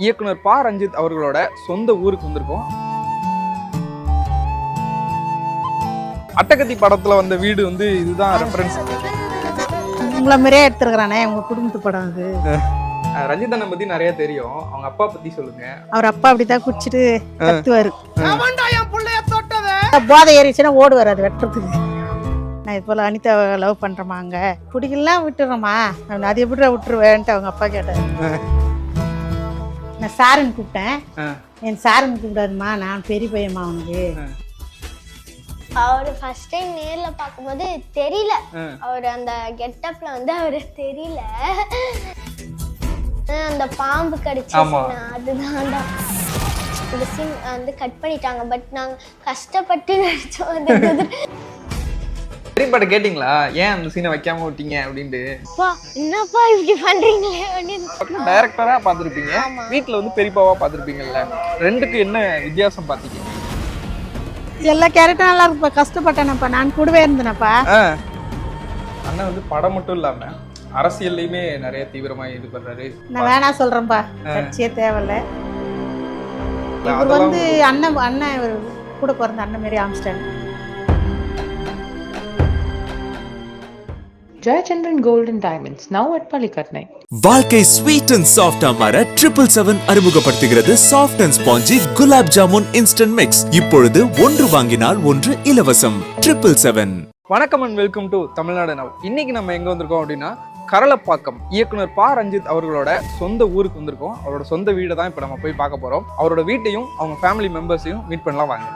இயக்குனர் பா ரஞ்சித் அவர்களோட சொந்த ஊருக்கு வந்திருக்கோம். அட்டகத்தி படத்துல வந்த வீடு வந்து இதுதான் ரெஃபரன்ஸ். உங்களை மாதிரியே எடுத்துருக்கிறானே உங்க குடும்பத்து படம் அது. ரஞ்சித் அண்ணன் பத்தி நிறைய தெரியும். அவங்க அப்பா பத்தி சொல்லுங்க. அவர் அப்பா அப்படித்தான் குடிச்சிட்டு கத்துவாரு. போதை ஏறிச்சுன்னா ஓடுவார் அது வெட்டுறதுக்கு. நான் இது போல அனிதா லவ் பண்றேமாங்க, பிடிக்கலாம் விட்டுறோமா, அது எப்படி விட்டுருவேன்ட்டு அவங்க அப்பா கேட்டாரு. நான் சாருன்னு கூப்பிட்டேன். என் சாருன்னு கூப்பிடாதுமா, நான் பெரிய பையன்மா அவனுக்கு. அவரு ஃபர்ஸ்ட் டைம் நேர்ல பாக்கும்போது தெரியல, அவர் அந்த கெட்டப்ல வந்து அவரு தெரியல. அந்த பாம்பு கடிச்சு அதுதான் இந்த சீன் வந்து கட் பண்ணிட்டாங்க. பட் நாங்க கஷ்டப்பட்டு நடிச்சோம். பெரியப்பாட்ட கேட்டீங்களா ஏன் அந்த சீனை வைக்காம விட்டீங்க அப்படின்ட்டு? என்னப்பா இப்படி பண்றீங்களே அப்படின்னு. டைரக்டரா பாத்துருப்பீங்க, வீட்டுல வந்து பெரியப்பாவா பாத்துருப்பீங்கல்ல, ரெண்டுக்கு என்ன வித்தியாசம் பாத்தீங்க? எல்லா கேரக்டரும் நல்லா இருக்குப்பா. கஷ்டப்பட்டேனப்பா, நான் கூடவே இருந்தேனப்பா. அண்ணன் வந்து படம் மட்டும் இல்லாம அரசியல்லையுமே நிறைய தீவிரமா இது பண்றாரு. நான் வேணா சொல்றேன்ப்பா, கட்சியே தேவையில்ல. இவர் வந்து அண்ணன் இவர் கூட பிறந்த அண்ணன் மாரி ஆம்ஸ்டாங்க. Jayachandran Gold and Diamonds, now at Palikatnai. வாழ்க்கை ஸ்வீட் அண்ட் சாஃப்ட் மாற 777 அறிமுகப்படுத்துகிறது soft and spongy gulab jamun instant mix. இப்பொழுது ஒன்று வாங்கினால் ஒன்று இலவசம். 777. வணக்கம் and welcome to Tamil Nadu now. இன்னைக்கு நம்ம எங்க வந்திருக்கோம் அப்படின்னா கரளப்பாக்கம் இயக்குனர் பா ரஞ்சித் அவர்களோட சொந்த ஊருக்கு வந்திருக்கோம். அவரோட சொந்த வீடை தான் இப்போ நம்ம போய் பார்க்க போறோம். அவரோட வீட்டையும் அவங்க ஃபேமிலி மெம்பர்ஸையும் மீட் பண்ணலாம் வாங்க.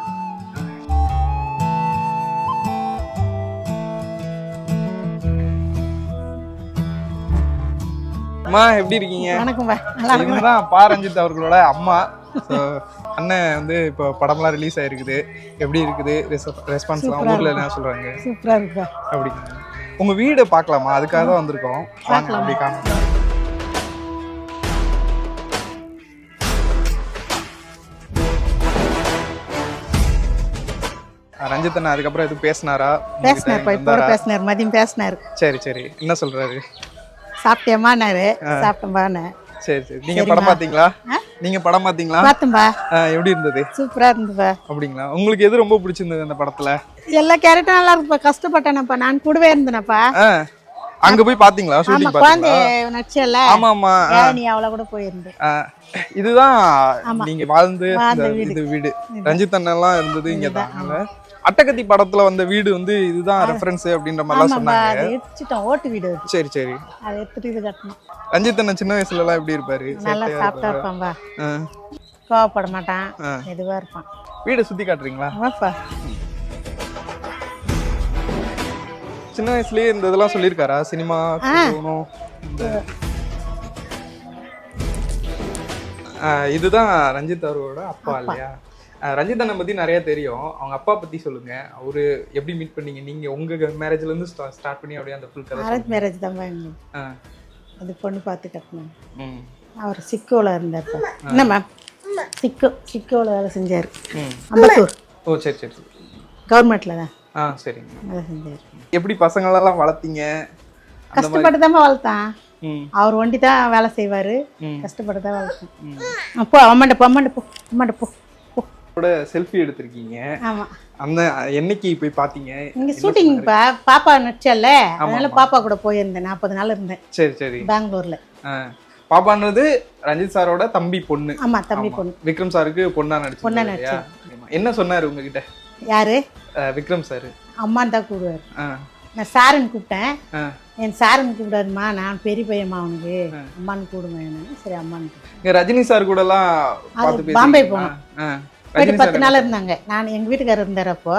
அம்மா எப்படி இருக்கீங்க? வணக்கம்பா, நல்லா இருக்கேன். இவங்கதான் பா ரஞ்சித் அவர்களோட அம்மா. அண்ணன் வந்து இப்போ படம்லாம் ரிலீஸ் ஆயிருக்குது, எப்படி இருக்குது ரெஸ்பான்ஸ்லாம் ஊர்ல என்ன சொல்றாங்க? சூப்பரா இருக்குப்பா. அப்படி உங்க வீடு பார்க்கலாமா? அதுக்காக தான் வந்திருக்கோம். அப்படி காணும். ரஞ்சித் அண்ணா அதுக்கப்புறம் எதுவும் பேசினாரா? பேசினாருப்பா, இப்போ பேசினார், மதியம் பேசினாரு. சரி சரி, என்ன சொல்றாரு? சாப்பிட்டியம்மான்னாரு. சாப்பிட்டேன்பான்னு. சரி சரி. நீங்க படம் பாத்தீங்களா? நீங்க படம் பாத்தீங்களா? பார்த்தேன்பா. எப்படி இருந்தது? சூப்பரா இருந்ததுப்பா. அப்படிங்களா? உங்களுக்கு எது ரொம்ப பிடிச்சிருந்தது அந்த படத்துல? எல்லா கேரக்டரும் நல்லா இருக்குப்பா. கஷ்டப்பட்டேனப்பா, நான் கூடவே இருந்தேனப்பா. அங்க போய் பாத்தீங்களா? ஷூட்டிங் குழந்தை நடிச்சல. ஆமா ஆமா, நீ அவளை கூட போயிருந்தேன். இதுதான் நீங்க வாழ்ந்து இது வீடு. ரஞ்சித் அண்ணன்லாம் இருந்தது இங்க தான். அட்டகத்தி படத்துல வந்த வீடு வந்து இதுதான் ரெஃபரன்ஸ் அப்படின்ற மாதிரி சொன்னாங்க. எடுத்துட்டோம், ஓட்டு வீடு. சரி சரி, அதை எடுத்துட்டு இது கட்டணும். ரஞ்சித் அண்ணன் சின்ன வயசுல எல்லாம் எப்படி இருப்பாரு? நல்லா சாப்பிட்டா இருப்பான்பா, கோவப்பட மாட்டான், எதுவா இருப்பான். வீடை சுத்தி காட்டுறீங்களா? ஆமாப்பா. சின்ன வயசுலயே இந்த இதெல்லாம் சொல்லியிருக்காரா? சினிமா போகணும். இதுதான் ரஞ்சித் அவரோட அப்பா இல்லையா? ரஞ்சித் அண்ணன் பத்தி நிறைய தெரியும். அவங்க அப்பா பத்தி சொல்லுங்க. அவரு எப்படி மீட் பண்ணீங்க? நீங்க உங்க மேரேஜ்ல இருந்து ஸ்டார்ட் பண்ணி அப்படியே அந்த ஃபுல் கதை. அரேஞ்ச் மேரேஜ் தான். அது பொண்ணு பார்த்து கட்டணும். அவர் சிக்கோல இருந்தார். என்ன மேம்? சிக்கோல வேலை செஞ்சாரு, அம்பத்தூர். ஓ சரி சரி, கவர்மெண்ட்ல தான். சரி, வேலை செஞ்சாரு. எப்படி பசங்களெல்லாம் வளர்த்தீங்க? கஷ்டப்பட்டு தான் வளர்த்தான். அவர் ஒண்டி தான் வேலை செய்வாரு, கஷ்டப்பட்டு தான் வளர்த்தேன். அப்போ அம்மாண்ட போ. செல்ஃபி எடுத்திருக்கீங்க. ஆமா. அந்த என்னைக்கு போய் பாத்தீங்க? இங்க ஷூட்டிங் பாப்பா நடிச்சல, அதனால பாப்பா கூட போயிருந்தேன். 40 நாள் இருந்தேன். சரி சரி, பெங்களூர்ல. பாப்பான்றது ரஞ்சித் சாரோட தம்பி பொண்ணு. ஆமா, தம்பி பொண்ணு. விக்ரம் சாருக்கு பொண்ணா நடிச்சு. என்ன சொன்னாரு உங்ககிட்ட? யாரு? விக்ரம் சார். அம்மான்னு தான் கூப்பிடுவாரு. நான் சாருன்னு கூப்பிட்டேன். என் சாருன்னு கூப்பிடாதுமா, நான் பெரிய பையன்மா அவனுக்கு, அம்மான்னு கூப்பிடுவேன். சரி அம்மான்னு. ரஜினி சார் கூட எல்லாம் பாம்பே போனோம். போயிட்டு 10 நாள் இருந்தாங்க. நான் எங்க வீட்டுக்காரர் இருந்தாரு. அப்போ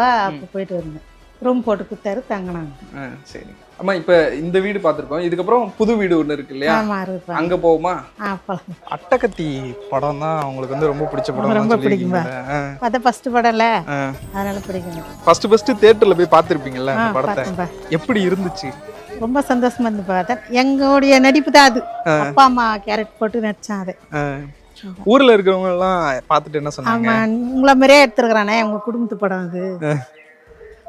போயிட்டு இருந்தேன். ரூம் போட்டு கொடுத்தாரு, தங்கினாங்க. சரி அம்மா, இப்ப இந்த வீடு பாத்துருக்கோம். இதுக்கப்புறம் புது வீடு ஒண்ணு இருக்கு இல்லையா? அங்க போவோமா? அட்டகத்தி படம் தான் உங்களுக்கு வந்து ரொம்ப பிடிச்ச படம்? ரொம்ப பிடிக்குமா? அத ஃபர்ஸ்ட் படம்ல, அதனால பிடிக்கும். ஃபர்ஸ்ட் தியேட்டர்ல போய் பாத்துருப்பீங்கல்ல அந்த படத்தை, எப்படி இருந்துச்சு? ரொம்ப சந்தோஷமா இருந்து பார்த்தேன். எங்களுடைய நடிப்பு தான் அது. அப்பா அம்மா கேரக்டர் போட்டு நடிச்சான். அது ஊர்ல இருக்கிறவங்க எல்லாம் பாத்துட்டு என்ன சொன்னாங்க? ஆமா, உங்களை மாதிரியே எடுத்துருக்கிறானே உங்க குடும்பத்து படம் அது.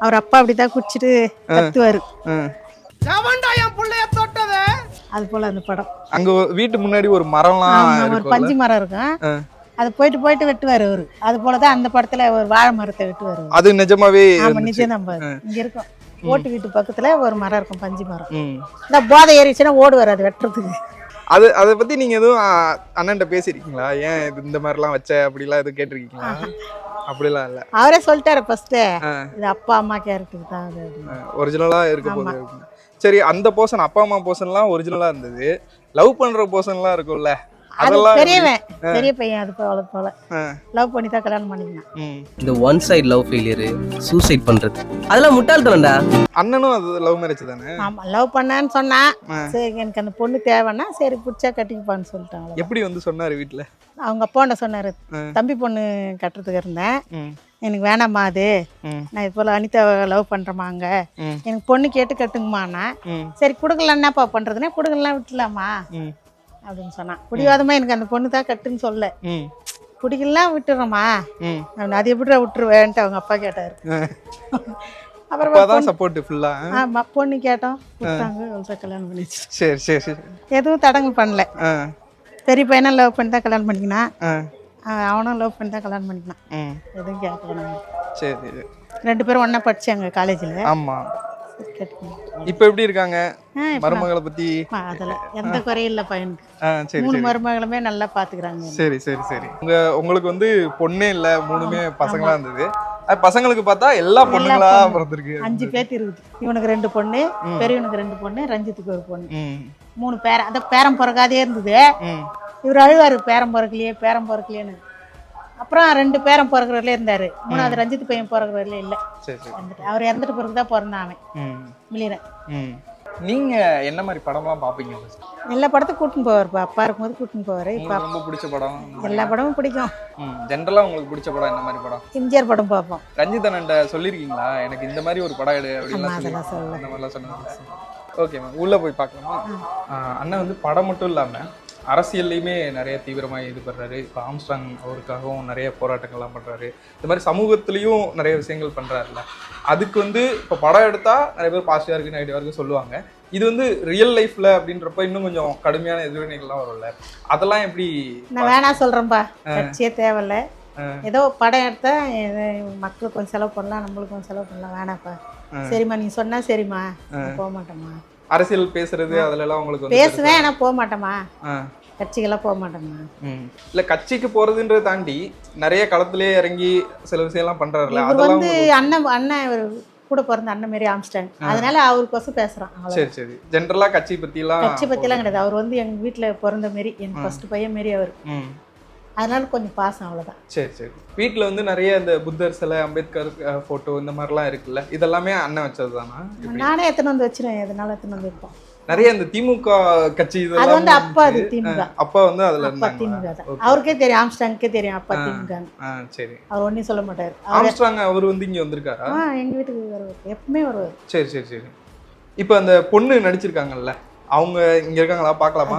அவர் அப்பா அப்படித்தான் குடிச்சிட்டு கத்துவாரு. அது போல் அந்த படம். அங்க வீட்டு முன்னாடி ஒரு மரம்லாம் ஒரு இருக்கும்ல? பஞ்சு மரம் இருக்கும், அது போயிட்டு வெட்டுவார் அவரு. அது போலதான் அந்த படத்துல ஒரு வாழை மரத்தை வெட்டுவார். அது நிஜமாவே ஆமா நிச்சயம் தான். இங்க இருக்கும் ஓட்டு வீட்டு பக்கத்துல ஒரு மரம் இருக்கும், பஞ்சு மரம். இந்த போதை ஏறிச்சுன்னா ஓடுவார் அது வெட்டுறதுக்கு. அதை பத்தி நீங்க எதுவும் அண்ணன்ட்ட பேசிருக்கீங்களா? ஏன் இந்த மாதிரிலாம் வச்ச அப்படிலாம் எதுவும் கேட்டிருக்கீங்களா? அப்படிலாம் இல்ல, அவரே சொல்லிட்டாரு ஃபர்ஸ்ட், இது அப்பா அம்மா கேரக்டருக்கு தான் அது ஒரிஜினலா இருக்க போகுது. சரி, அந்த போர்ஷன் அப்பா அம்மா போர்ஷன்லாம் ஒரிஜினலா இருந்தது. லவ் பண்ற போர்ஷன்லாம் இருக்கும்ல, அதெல்லாம் பெரிய பையன் அது போல லவ் பண்ணி தான் கல்யாணம் பண்ணிக்கலாம். இந்த one side love failure, suicide பண்றது அதெல்லாம் முட்டாள்தனம்டா. அண்ணனும் அது லவ் மேரேஜ் தானே? ஆமா லவ் பண்ணான்னு சொன்னா, சரி எனக்கு அந்த பொண்ணு தேவைன்னா சரி பிடிச்சா கட்டிப்பான்னு சொல்லிட்டாங்க. எப்படி வந்து சொன்னாரு வீட்டுல? அவங்க அப்பாண்ட சொன்னாரு, தம்பி பொண்ணு கட்டுறதுக்கு இருந்தேன், எனக்கு வேணாம்மா அது, நான் இது போல அனிதா லவ் பண்றேமாங்க, எனக்கு பொண்ணு கேட்டு கட்டுங்கம்மாண்ணா. சரி கொடுக்கலாம், என்னப்பா பண்றதுன்னா கொடுக்கலாம் விட்டுலாமா அப்படின்னு சொன்னான். பிடிவாதமா எனக்கு அந்த பொண்ணு தான் கட்டுன்னு சொல்ல, பிடிக்கலாம் விட்டுறோமா, அது எப்படி விட்டுருவேன்ட்டு அவங்க அப்பா கேட்டாரு. அப்புறம் சப்போர்ட் ஃபுல்லா. ஆமா பொண்ணு கேட்டோம், கொடுத்தாங்க, கல்யாணம் பண்ணிச்சு. சரி சரி சரி. எதுவும் தடங்கு பண்ணல. பெரிய பையனை லவ் பண்ணி தான் கல்யாணம் பண்ணிக்கினான், அவனும் லவ் பண்ணி தான் கல்யாணம் பண்ணிக்கினான், எதுவும் கேட்கணும். சரி, 2 பேரும் ஒண்ணா படிச்சாங்க காலேஜ்ல. ஆமா. இப்ப எப்படி இருக்காங்க மருமகளை பத்தி? அதெல்லாம் எந்த குறையும் இல்ல பையனுக்கு. 3 மருமகளுமே நல்லா பாத்துக்கிறாங்க. சரி சரி சரி. உங்களுக்கு வந்து பொண்ணே இல்ல, 3மே பசங்களா இருந்தது. பசங்களுக்கு பார்த்தா எல்லா பொண்ணுங்களா பிறந்திருக்கு. 5 பேர் இருக்குது. இவனுக்கு 2 பொண்ணு, பெரியவனுக்கு 2 பொண்ணு, ரஞ்சித்துக்கு ஒரு பொண்ணு, 3 பேரன். அந்த பேரம் பிறக்காதே இருந்தது. இவர் அழுவாரு, பேரம் பிறக்கலையேன்னு. அப்புறம் 2 பேரம் பிறகுறதுல இருந்தாரு, 3வது ரஞ்சித் பையன் பிறகுறதுல இல்ல. அவர் இறந்துட்டு பிறகுதான் பிறந்தான் அவன் மிளிரன். நீங்க என்ன மாதிரி படம்லாம் பாப்பீங்க? எல்லா படத்துக்கும் கூட்டின்னு போவார், அப்பா இருக்கும்போது கூட்டின்னு போவாரு. ரொம்ப பிடிச்ச படம்? எல்லா படமும் பிடிக்கும். ஜென்ரலா உங்களுக்கு பிடிச்ச படம் என்ன மாதிரி படம்? எம்ஜிஆர் படம் பார்ப்போம். ரஞ்சித் அண்ணன்ட்ட சொல்லிருக்கீங்களா எனக்கு இந்த மாதிரி ஒரு படம் எடு அப்படின்லாம்? அதெல்லாம் சொல்லல. அந்த மாதிரிலாம் சொன்னாங்க. ஓகே மேம், உள்ள போய் பார்க்கலாமா? அண்ணன் வந்து படம் மட்டும் இல்லாம அரசியல்லையுமே நிறைய தீவிரமாக ஈடுபடுறாரு. இப்போ ஆம்ஸ்ட்ராங் அவருக்காகவும் நிறைய போராட்டங்கள்லாம் பண்ணுறாரு. இந்த மாதிரி சமூகத்துலேயும் நிறைய விஷயங்கள் பண்ணுறாருல. அதுக்கு வந்து இப்போ படம் எடுத்தால் நிறைய பேர் பாசிட்டிவாக இருக்குது, நெகட்டிவாக இருக்குது சொல்லுவாங்க. இது வந்து ரியல் லைஃப்பில் அப்படின்றப்ப இன்னும் கொஞ்சம் கடுமையான எதிர்வினைகள்லாம் வரும்ல, அதெல்லாம் எப்படி? நான் வேணா சொல்கிறேன்ப்பா, கட்சியே தேவையில்ல. ஏதோ படம் எடுத்தா மக்களுக்கு கொஞ்சம் செலவு பண்ணலாம், நம்மளுக்கு கொஞ்சம் செலவு பண்ணலாம், வேணாப்பா. சரிம்மா நீ சொன்னா சரிம்மா, போக மாட்டேம்மா. அரசியல் பேசுறது அதுலலாம் உங்களுக்கு பேசுவேன், ஆனால் போக மாட்டேம்மா, கட்சிக்கெல்லாம் போக மாட்டேம்மா. இல்லை கட்சிக்கு போறதுன்றதை தாண்டி நிறைய களத்திலேயே இறங்கி சில விஷயம்லாம் பண்றாருல. அது வந்து அண்ணன் கூட பிறந்த அண்ணன் மாரி ஆம்ஸ்டாங், அதனால அவருக்கோசம் பேசுறான். சரி சரி. ஜென்ரலா கட்சி பத்திலாம் கிடையாது. அவர் வந்து எங்க வீட்டுல பிறந்த மாரி, என் ஃபர்ஸ்ட் பையன் மாரி அவர், அதனால கொஞ்சம் பாசம், அவ்வளவுதான். சரி சரி. வீட்டுல வந்து நிறைய இந்த புத்தர் சிலை, அம்பேத்கர் போட்டோ இந்த மாதிரிலாம் இருக்குல்ல, இதெல்லாமே அண்ணன் வச்சது தானா? நானே எத்தனை வந்து வச்சிருவேன், எதனால எத்தனை வந்து வைப்போம். நிறைய இந்த திமுக கட்சி இது வந்து அப்பா, அது திமுக அப்பா வந்து அதுல அப்பா திமுக தான். அவருக்கே தெரியும், ஆம்ஸ்டாங்கே தெரியும் அப்பா திமுக. சரி. அவர் ஒன்னும் சொல்ல மாட்டாரு. ஆம்ஸ்டாங் அவர் வந்து இங்க வந்திருக்காரா? எங்க வீட்டுக்கு வருவார், எப்பவுமே வருவார். சரி சரி சரி. இப்போ அந்த பொண்ணு நடிச்சிருக்காங்கல்ல, அவங்க இங்க இருக்காங்களா? பார்க்கலாமா?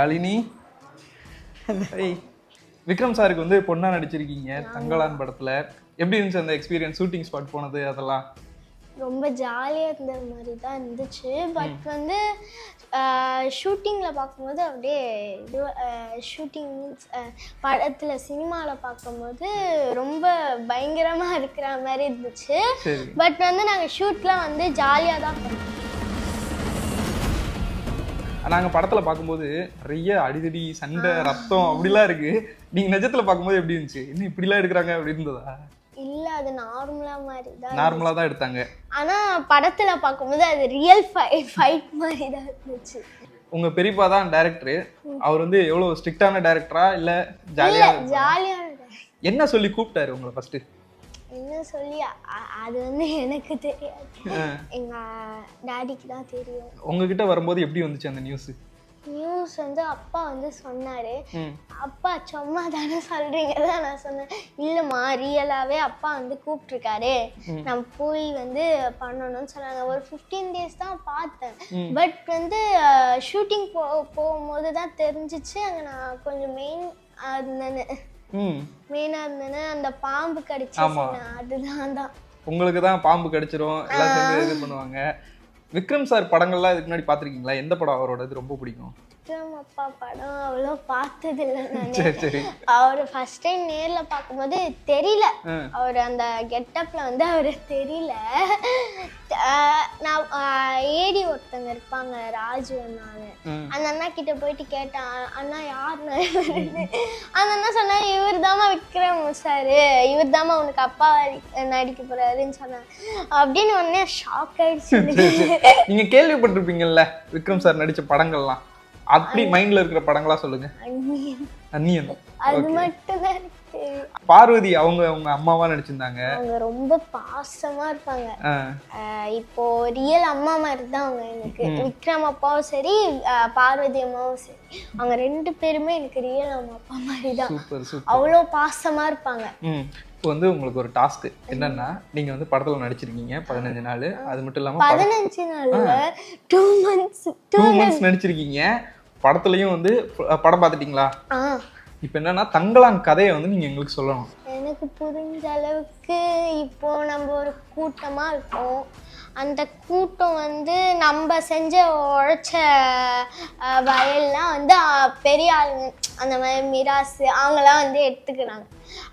யாழினி விக்ரம் சாருக்கு வந்து பொண்ணா நடிச்சிருக்கீங்க தங்கலான் படத்துல. எப்படி இருந்துச்சு அந்த எக்ஸ்பீரியன்ஸ், ஷூட்டிங் ஸ்பாட் போனது அதெல்லாம்? ரொம்ப ஜாலியாக இருந்த மாதிரி தான் இருந்துச்சு. பட் வந்து ஷூட்டிங்கில் பார்க்கும்போது அப்படியே இது ஷூட்டிங் மீன்ஸ் படத்தில் சினிமாவில் பார்க்கும்போது ரொம்ப பயங்கரமாக இருக்கிற மாதிரி இருந்துச்சு. பட் வந்து நாங்கள் ஷூட்லாம் வந்து ஜாலியாக தான் பண்ணோம். நாங்கள் படத்தில் பார்க்கும்போது நிறைய அடிதடி, சண்டை, ரத்தம் அப்படிலாம் இருக்கு. நீங்கள் நிஜத்தில் பார்க்கும்போது எப்படி இருந்துச்சு? இன்னும் இப்படிலாம் எடுக்கிறாங்க அப்படி இருந்ததா? இல்லை, அது நார்மலாக தான் எடுத்தாங்க. ஆனால் படத்தில் பார்க்கும்போது அது ரியல் ஃபைட் மாதிரி தான் இருந்துச்சு. உங்கள் பெரியப்பா தான் டைரக்டரு. அவர் வந்து எவ்வளோ ஸ்ட்ரிக்டான டைரக்டரா இல்லை ஜாலியாக? என்ன சொல்லி கூப்பிட்டாரு உங்களை ஃபர்ஸ்ட்? என்ன சொல்லி அது வந்து எனக்கு தெரியாது, எங்க டாடிக்கு தான் தெரியும். உங்ககிட்ட வரும்போது எப்படி வந்துச்சு அந்த நியூஸ்? நியூஸ் வந்து அப்பா வந்து சொன்னாரு. அப்பா சும்மா தானே சொல்றீங்க தான் நான் சொன்னேன். இல்லம்மா ரியலாவே அப்பா வந்து கூப்பிட்டுருக்காரு, நம்ம போய் வந்து பண்ணணும்னு சொன்னாங்க. ஒரு 15 days தான் பார்த்தேன். பட் வந்து ஷூட்டிங் போகும்போது தான் தெரிஞ்சிச்சு அங்கே நான் கொஞ்சம் மெயினா இருந்தேன்னு. அந்த பாம்பு கடிச்சு அதுதான் தான். உங்களுக்கு தான் பாம்பு கடிச்சிரும், எல்லாம் சேர்ந்து இது பண்ணுவாங்க. விக்ரம் சார் படங்கள்லாம் இதுக்கு முன்னாடி பார்த்துருக்கீங்களா? எந்த படம் அவரோடது ரொம்ப பிடிக்கும்? விக்ரம் அப்பா படம் அவ்வளோ பார்த்ததில்லை நான். சரி சரி. அவர் ஃபர்ஸ்ட் டைம் நேர்ல பார்க்கும்போது தெரியல, அவர் அந்த கெட்டப்ல வந்து அவரு தெரியல. நான் ஏடி ஒருத்தங்க இருப்பாங்க ராஜு அண்ணான்னு, அந்த அண்ணா கிட்ட போயிட்டு கேட்டேன், அண்ணா யாருன்னு. அந்த அண்ணா சொன்னா இவர் தாமா விக்ரம் சாரு, இவர் தாமா உனக்கு அப்பா நடிக்க போறாருன்னு சொன்னாங்க. அப்படின்னு உடனே ஷாக் ஆயிடுச்சு. நீங்க கேள்விப்பட்டிருப்பீங்கல்ல விக்ரம் சார் நடிச்ச படங்கள்லாம், அப்படி மைண்ட்ல இருக்கிற படங்களா சொல்லுங்க. அந்நியன் அது மட்டும் தான் இருக்கு. பார்வதி அவங்க உங்க அம்மாவா நடிச்சிருந்தாங்க. அவங்க ரொம்ப பாசமா இருப்பாங்க. இப்போ ரியல் அம்மா மாதிரி தான் அவங்க எனக்கு. விக்ரம் அப்பாவும் சரி பார்வதி அம்மாவும் சரி, அவங்க 2 பேருமே எனக்கு ரியல் அம்மா அப்பா மாதிரி தான். அவ்வளோ பாசமா இருப்பாங்க. இப்போ வந்து உங்களுக்கு ஒரு டாஸ்க் என்னன்னா, நீங்க வந்து படத்துல நடிச்சிருக்கீங்க 15 நாள். அது மட்டும் இல்லாம 15 நாள்ல 2 months நடிச்சிருக்கீங்க. படத்துலயும் வந்து படம் பார்த்துட்டீங்களா? இப்போ என்னன்னா தங்கலான் கதையை வந்து நீங்க எங்களுக்கு சொல்லணும். எனக்கு புரிஞ்ச அளவுக்கு இப்போ நம்ம ஒரு கூட்டமா இருக்கோம். அந்த கூட்டம் வந்து நம்ம செஞ்ச உழைச்ச வயல்லாம் வந்து பெரிய ஆளுங்க, அந்த மாதிரி மிராசு அவங்களாம் வந்து எடுத்துக்கிறாங்க.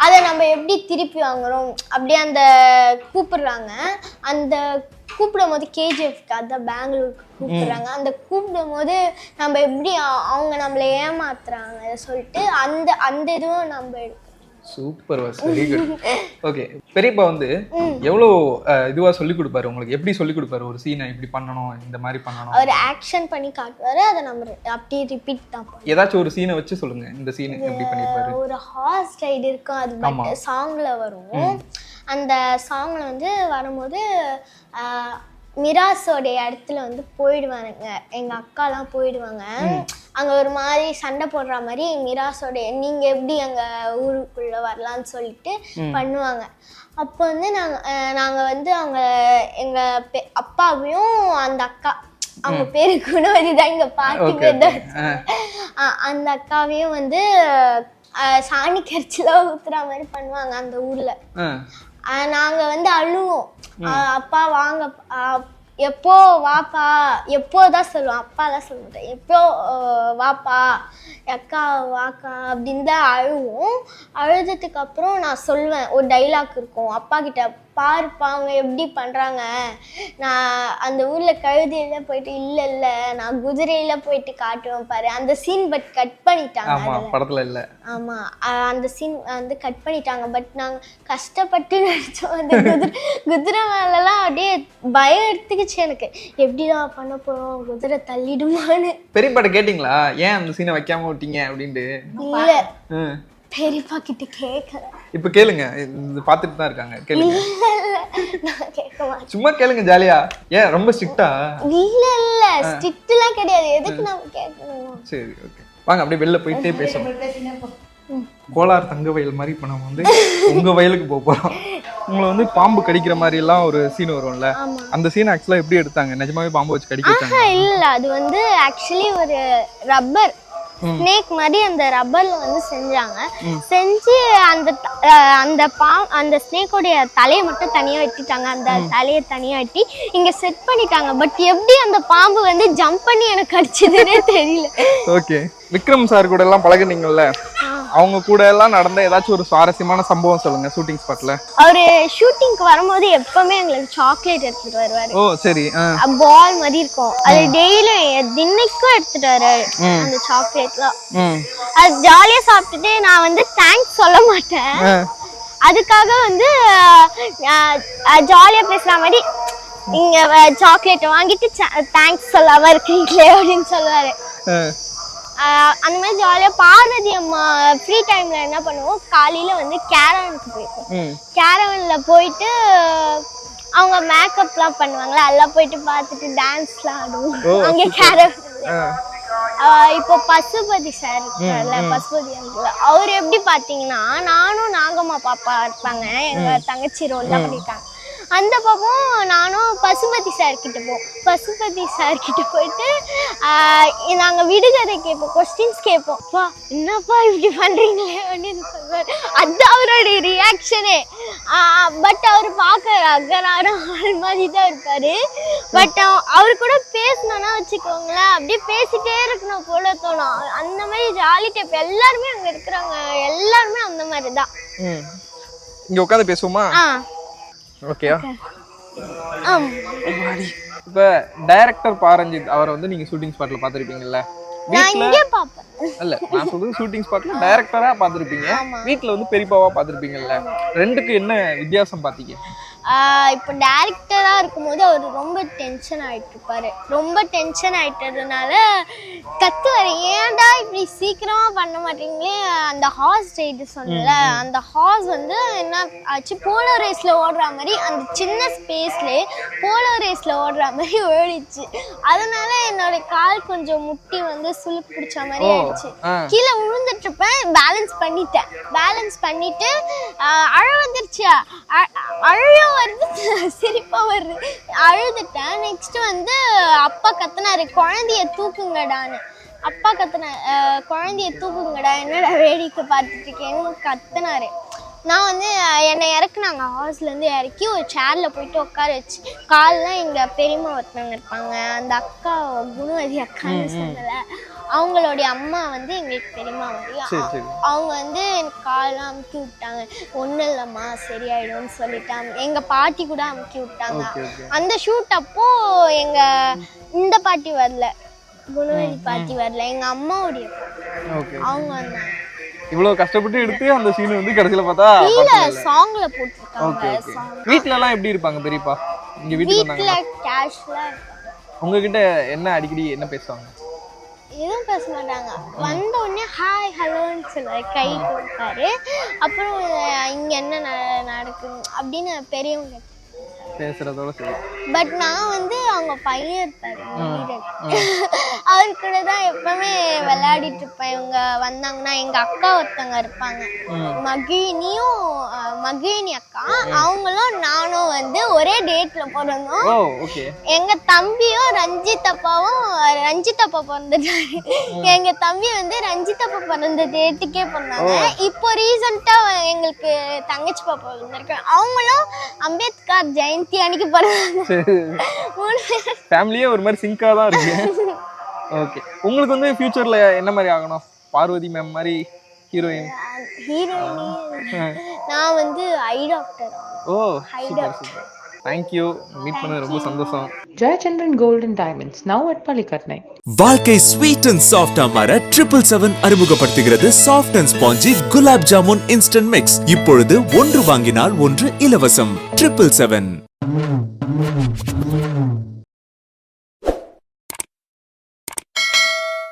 அதை நம்ம எப்படி திருப்பி வாங்குறோம் அப்படியே அந்த கூப்பிடுறாங்க. அந்த கூப்பிடும் போது கேஜிஎஃப்க்கு அதான் பெங்களூருக்கு கூப்பிடுறாங்க. அந்த கூப்பிடும் போது நம்ம எப்படி அவங்க நம்மளை ஏமாத்துறாங்க சொல்லிட்டு அந்த இதுவும் நம்ம எடுக்கிறோம். Super, very good. ஓகே, பெரியப்பா வந்து எவ்வளோ இதுவா சொல்லி கொடுப்பாரு உங்களுக்கு? எப்படி சொல்லி கொடுப்பாரு? ஒரு சீனை இப்படி பண்ணணும், இந்த மாதிரி பண்ணணும். அவர் ஆக்ஷன் பண்ணி காட்டுவாரு, அதை நம்ம அப்படியே ரிப்பீட் தான் பண்ணுவோம். ஏதாச்சும் ஒரு சீனை வச்சு சொல்லுங்க, இந்த சீனை எப்படி பண்ணிருப்பாரு? ஒரு ஹார்ஸ் ரைடு இருக்கும், அது பட் சாங்ல வரும். அந்த சாங்ல வந்து வரும்போது மிராஸோடைய இடத்துல வந்து போயிடுவானுங்க, எங்க அக்காலாம் போயிடுவாங்க. அங்க ஒரு மாதிரி சண்டை போடுற மாதிரி மிராஸோடைய நீங்க எப்படி அங்க ஊருக்குள்ள வரலான்னு சொல்லிட்டு பண்ணுவாங்க. அப்போ வந்து நாங்க வந்து அவங்க எங்க அப்பாவையும் அந்த அக்கா, அவங்க பேரு குணவதி தான், இங்க பாட்டி பேர் தான், அந்த அக்காவையும் வந்து சாணி கரிச்சிலாம் ஊத்துற மாதிரி பண்ணுவாங்க அந்த ஊர்ல. நாங்க வந்து அழுவோம், அப்பா வாங்க, எப்போ வாப்பா, எப்போதான் சொல்லுவோம், அப்பா தான் சொல்ல மாட்டேன், எப்போ வாப்பா அக்கா வாக்கா அப்படின்னு தான் அழுவோம். அழுதுக்கு அப்புறம் நான் சொல்லுவேன், ஒரு டைலாக் இருக்கும் அப்பா கிட்ட, பாருப்பா அவங்க எப்படி பண்றாங்க, நான் அந்த ஊர்ல கழுதையில போயிட்டு இல்ல நான் குதிரையில போயிட்டு காட்டுவேன் பாரு, அந்த சீன் பட் கட் பண்ணிட்டாங்க படத்துல இல்ல. ஆமா, அந்த சீன் வந்து கட் பண்ணிட்டாங்க. பட் நாங்க கஷ்டப்பட்டு நடிச்சோம். அந்த குதிரை மேலலாம் அப்படியே பயம் எடுத்துக்கிச்சு எனக்கு, எப்படிதான் பண்ண போறோம், குதிரை தள்ளிடுமான்னு. பெரியப்பாட்ட கேட்டீங்களா ஏன் அந்த சீனை வைக்காம விட்டீங்க அப்படின்ட்டு? இல்ல, பெரியப்பா கிட்ட கேட்கல. இப்ப கேளுங்க, பாத்துட்டு தான் இருக்காங்க, கேளுங்க. நான் கேட்க மாட்டேன், சும்மா கேளுங்க ஜாலியா. ஏன் ரொம்ப ஸ்ட்ரிக்ட்டா? இல்ல ஸ்ட்ரிக்ட்லாம் கிடையாது, எதுக்கு நாம கேட்கணும்? சரி, ஓகே, வாங்க அப்படியே வெளில போயிட்டே பேசணும். கோலார் தங்க வயல் மாதிரி இப்ப நம்ம வந்து உங்க வயலுக்கு போறோம். உங்களை வந்து பாம்பு கடிக்கிற மாதிரி எல்லாம் ஒரு சீன் வரும்ல, அந்த சீன் ஆக்சுவலா எப்படி எடுத்தாங்க? நிஜமாவே பாம்பு வச்சு கடிக்க வச்சாங்க? இல்ல, அது வந்து ஆக்சுவலி ஒரு ரப்பர் ஸ்னேக் மாதிரி அந்த ரப்பர்ல வந்து செஞ்சாங்க. செஞ்சு அந்த ஸ்னேக்கோடைய தலையை மட்டும் தனியா வெட்டிட்டாங்க, அந்த தலையை தனியா வெட்டி இங்க செட் பண்ணிட்டாங்க. பட் எப்படி அந்த பாம்பு வந்து ஜம்ப் பண்ணி எனக்கு கடிச்சதுன்னே தெரியல. ஓகே, விக்ரம் சார் கூட எல்லாம் பழகுனீங்கல்ல, அவங்க கூட எல்லாம் நடந்த ஏதாச்சும் ஒரு சுவாரஸ்யமான சம்பவம் சொல்லுங்க ஷூட்டிங் ஸ்பாட்ல. அவரு ஷூட்டிங்க்கு வரும்போது எப்பவுமே எங்களுக்கு சாக்லேட் எடுத்துட்டு வருவாரு. ஓ சரி. பால் மாதிரி இருக்கும், அது டெய்லி தினைக்கும் எடுத்துட்டு வராரு அந்த சாக்லேட்லாம். அது ஜாலியா சாப்பிட்டுட்டு நான் வந்து தேங்க்ஸ் சொல்ல மாட்டேன், அதுக்காக வந்து ஜாலியா பேசுற மாதிரி இங்க சாக்லேட் வாங்கிட்டு தேங்க்ஸ் சொல்லாம இருக்கீங்களே அப்படின்னு சொல்லுவாரு. அந்த மாதிரி ஜாலியா பார்வதி அம்மா ஃப்ரீ டைம்ல என்ன பண்ணுவோம், காலையில வந்து கேரவனுக்கு போயிருக்கோம். கேரவன்ல போயிட்டு அவங்க மேக்கப்லாம் பண்ணுவாங்களா, அதெல்லாம் போயிட்டு பார்த்துட்டு டான்ஸ்லாம் ஆடுவோம் அங்கே கேரவன். இப்போ பசுபதி சார் இருக்கார்ல, பசுபதி அவர் எப்படி பாத்தீங்கன்னா, நானும் நாகம்மா பாப்பா இருப்பாங்க, எங்க தங்கச்சி ரோல் தான் பண்ணிருக்காங்க. அந்த பாப்போம் நானும் பசுபதி சார் கிட்ட போவோம். பசுபதி சார் கிட்ட போயிட்டு நாங்க விடுகதை கேட்போம், கொஸ்டின்ஸ் கேட்போம். என்னப்பா இப்படி பண்றீங்களே அப்படின்னு சொல்லுவாரு. அது அவருடைய ரியாக்ஷனே. பட் அவர் பார்க்க அகரான ஆள் மாதிரி தான் இருப்பாரு. பட் அவர் கூட பேசணும்னா வச்சுக்கோங்களேன், அப்படியே பேசிட்டே இருக்கணும் போல தோணும். அந்த மாதிரி ஜாலி டைப். எல்லாருமே அங்க இருக்கிறவங்க எல்லாருமே அந்த மாதிரி தான். இங்க உட்காந்து பேசுவோமா? ஓகேயா? இப்ப டைரக்டர் பா ரஞ்சித் அவரை வந்து நீங்க ஷூட்டிங் ஸ்பாட்ல பாத்திருப்பீங்கல்ல? நான் இங்கே பாப்பேன். இல்ல நான் சொல்றது ஷூட்டிங் ஸ்பாட்ல டைரக்டரா பாத்திருப்பீங்க, வீட்ல வந்து பெரியப்பாவா பாத்திருப்பீங்கல்ல. ரெண்டுக்கு என்ன வித்தியாசம் பாத்தீங்க? இப்போ டேரக்டரா இருக்கும்போது அவர் ரொம்ப டென்ஷன் ஆயிட்டு இருப்பாரு. ரொம்ப டென்ஷன் ஆயிட்டதுனால கத்துவாரு, ஏன்டா இப்படி சீக்கிரமா பண்ண மாட்டீங்களே. அந்த ஹார்ஸ் ரைடு சொன்னல, அந்த ஹார்ஸ் வந்து என்ன ஆச்சு, போலோ ரேஸ்ல ஓடுற மாதிரி அந்த சின்ன ஸ்பேஸ்ல போலோ ரேஸ்ல ஓடுற மாதிரி ஓடிச்சு. அதனால என்னோட கால் கொஞ்சம் முட்டி வந்து சுளுக்கு பிடிச்ச மாதிரி ஆயிடுச்சு. கீழே விழுந்துட்டு இருப்பேன், பேலன்ஸ் பண்ணிட்டு அழ வந்துருச்சு. அழையும் வருது, சிரிப்பா வருது, அழுதுட்டேன். நெக்ஸ்ட் வந்து அப்பா கத்துனாரு, குழந்தைய தூக்குங்கடான்னு. அப்பா குழந்தைய தூக்குங்கடா, என்னடா வேடிக்கை பார்த்துட்டு இருக்கேன்னு கத்துனாரு. நான் வந்து என்னை இறக்குனாங்க, ஹாஸ்லேருந்து இறக்கி ஒரு சேர்ல போயிட்டு உட்கார வச்சு, கால்லாம் எங்கள் பெரியம்மா ஒருத்தவங்க இருப்பாங்க, அந்த அக்கா குணவதி அக்கான்னு சொன்னல, அவங்களுடைய அம்மா வந்து எங்களுக்கு பெரியம்மா மாதிரி. அவங்க வந்து எனக்கு காலெலாம் அமுக்கி விட்டாங்க. ஒன்றும் இல்லைம்மா சரியாயிடும்னு சொல்லிட்டாங்க. எங்கள் பாட்டி கூட அமுக்கி விட்டாங்க. அந்த ஷூட் அப்போ இந்த பாட்டி வரல, குணவதி பாட்டி வரல, எங்கள் அம்மாவுடைய அவங்க வந்தாங்க. இவ்வளவு கஷ்டப்பட்டு எடுத்து அந்த சீன் வந்து கடைசில பார்த்தா இல்ல சாங்ல போட்டுருக்காங்க. வீட்ல எல்லாம் எப்படி இருப்பாங்க பெரியப்பா? இங்க வீட்டுக்கு வந்தாங்க கேஷுவலா. உங்ககிட்ட என்ன அடிக்கடி என்ன பேசுவாங்க? எதுவும் பேச மாட்டாங்க. வந்த உடனே ஹாய் ஹலோன்னு சொல்லுவாரு, கை கொடுப்பாரு. அப்புறம் இங்க என்ன நடக்குது அப்படின்னு பெரியவங்க பேசுறதோட சரி. பட் நான் வந்து அவங்க பையன் இருப்பாரு, அவரு கூட தான் எப்பவுமே விளையாடிட்டு இருப்பேன். இவங்க வந்தாங்கன்னா எங்க அக்கா ஒருத்தவங்க இருப்பாங்க, மகிழினி அக்கா, அவங்களும் நானும் வந்து ஒரே டேட்ல பிறந்தோம். எங்க தம்பியும் ரஞ்சித் அப்பா பிறந்துட்டாரு. எங்க தம்பி வந்து ரஞ்சித் அப்பா பிறந்த டேட்டுக்கே பிறந்தாங்க. இப்போ ரீசெண்டா எங்களுக்கு தங்கச்சி பாப்பா வந்திருக்கு, அவங்களும் அம்பேத்கர் ஜெயந்தி அன்னைக்கு பிறந்தாங்க. ஃபேமிலியே ஒரு மாதிரி சிங்கா தான் இருக்கு. ஓகே, உங்களுக்கு வந்து ஃபியூச்சர்ல என்ன மாதிரி ஆகணும்? பார்வதி மேம் மாதிரி ஹீரோயின்? நான் வந்து eye doctor. Oh super super, thank you, meet பண்ணது ரொம்ப சந்தோஷம். Jayachandran Gold and Diamonds, now at Palikatnai. வாழ்க்கை ஸ்வீட் அண்ட் சாஃப்டா மாற 777 அறிமுகப்படுத்துகிறது soft and spongy gulab jamun instant mix. இப்பொழுது ஒன்று வாங்கினால் ஒன்று இலவசம். 777.